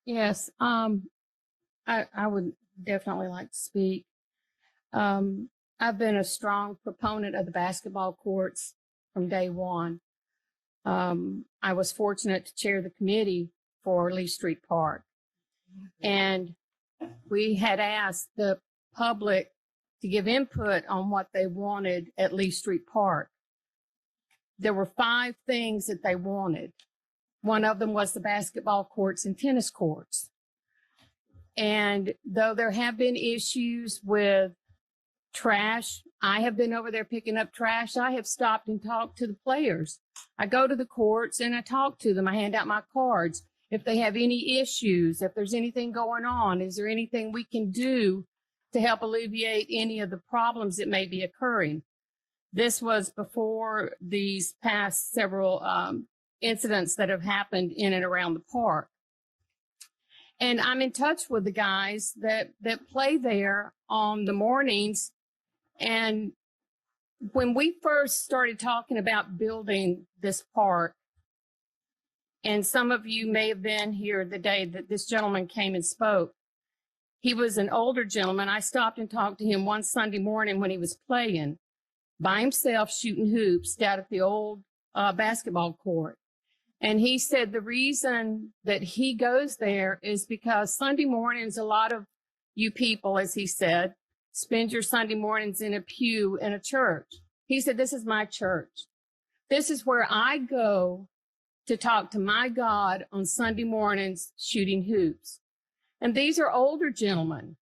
Yes, I would definitely like to speak. I've been a strong proponent of the basketball courts from day one. I was fortunate to chair the committee for Lee Street Park, and we had asked the public to give input on what they wanted at Lee Street Park. There were 5 things that they wanted. One of them was the basketball courts and tennis courts. And though there have been issues with trash, I have been over there picking up trash. I have stopped and talked to the players. I go to the courts and I talk to them. I hand out my cards. If they have any issues, if there's anything going on, is there anything we can do to help alleviate any of the problems that may be occurring? This was before these past several incidents that have happened in and around the park. And I'm in touch with the guys that play there on the mornings. And when we first started talking about building this park, and some of you may have been here the day that this gentleman came and spoke, he was an older gentleman. I stopped and talked to him one Sunday morning when he was playing by himself, shooting hoops down at the old basketball court. And he said the reason that he goes there is because Sunday mornings, a lot of you people, as he said, spend your Sunday mornings in a pew in a church. He said, this is my church. This is where I go to talk to my God on Sunday mornings shooting hoops. And these are older gentlemen.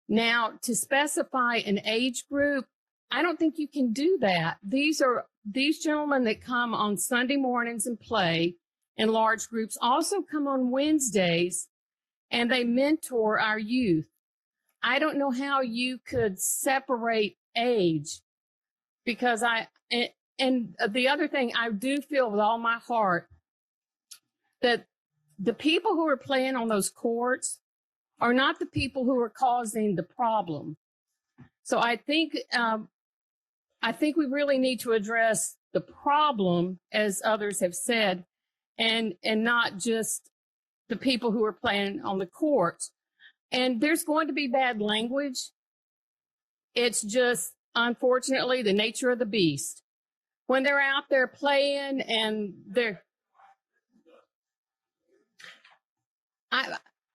Now, to specify an age group, I don't think you can do that. These gentlemen that come on Sunday mornings and play in large groups also come on Wednesdays and they mentor our youth. I don't know how you could separate age, because and the other thing, I do feel with all my heart that the people who are playing on those courts are not the people who are causing the problem. So I think we really need to address the problem, as others have said, and not just the people who are playing on the courts. And there's going to be bad language. It's just, unfortunately, the nature of the beast. When they're out there playing and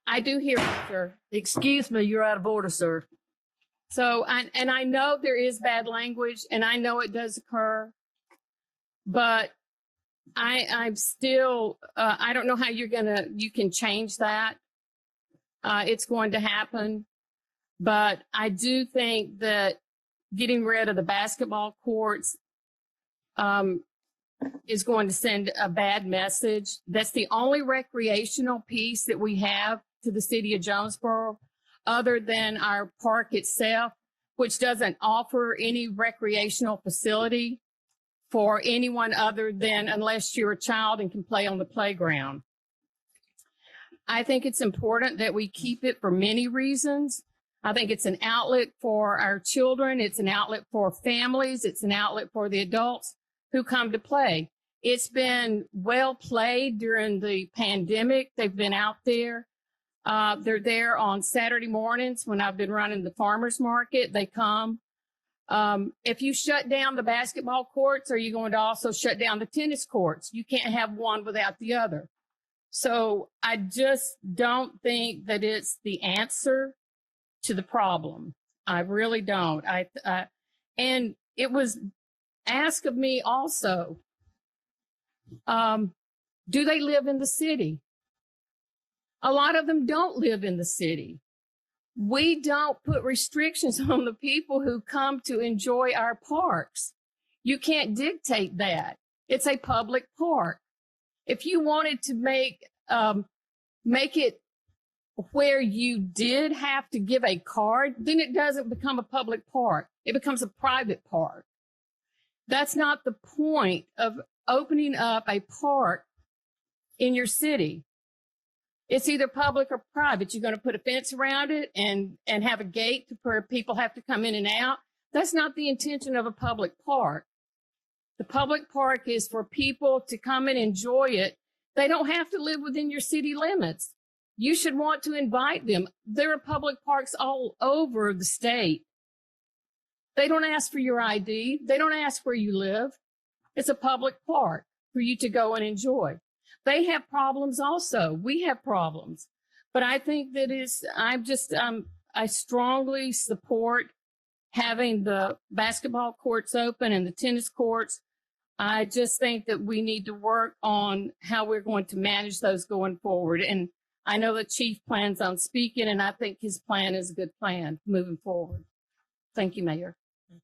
I do hear you, sir. Excuse me, you're out of order, sir. So, and I know there is bad language, and I know it does occur, but I'm still, I don't know how you can change that. It's going to happen, but I do think that getting rid of the basketball courts is going to send a bad message. That's the only recreational piece that we have to the city of Jonesboro, other than our park itself, which doesn't offer any recreational facility for anyone other than unless you're a child and can play on the playground. I think it's important that we keep it for many reasons. I think it's an outlet for our children. It's an outlet for families. It's an outlet for the adults who come to play. It's been well played during the pandemic. They've been out there. They're there on Saturday mornings when I've been running the farmers market. They come. If you shut down the basketball courts, are you going to also shut down the tennis courts? You can't have one without the other. So I just don't think that it's the answer to the problem. I really don't. And it was asked of me also, do they live in the city? A lot of them don't live in the city. We don't put restrictions on the people who come to enjoy our parks. You can't dictate that. It's a public park. If you wanted to make it where you did have to give a card, then it doesn't become a public park. It becomes a private park. That's not the point of opening up a park in your city. It's either public or private. You're going to put a fence around it and have a gate where people have to come in and out. That's not the intention of a public park. The public park is for people to come and enjoy it. They don't have to live within your city limits. you should want to invite them. There are public parks all over the state. They don't ask for your ID. They don't ask where you live. It's a public park for you to go and enjoy. They have problems also. We have problems. But I think that I strongly support having the basketball courts open and the tennis courts. I just think that we need to work on how we're going to manage those going forward. And I know the chief plans on speaking, and I think his plan is a good plan moving forward. Thank you, Mayor.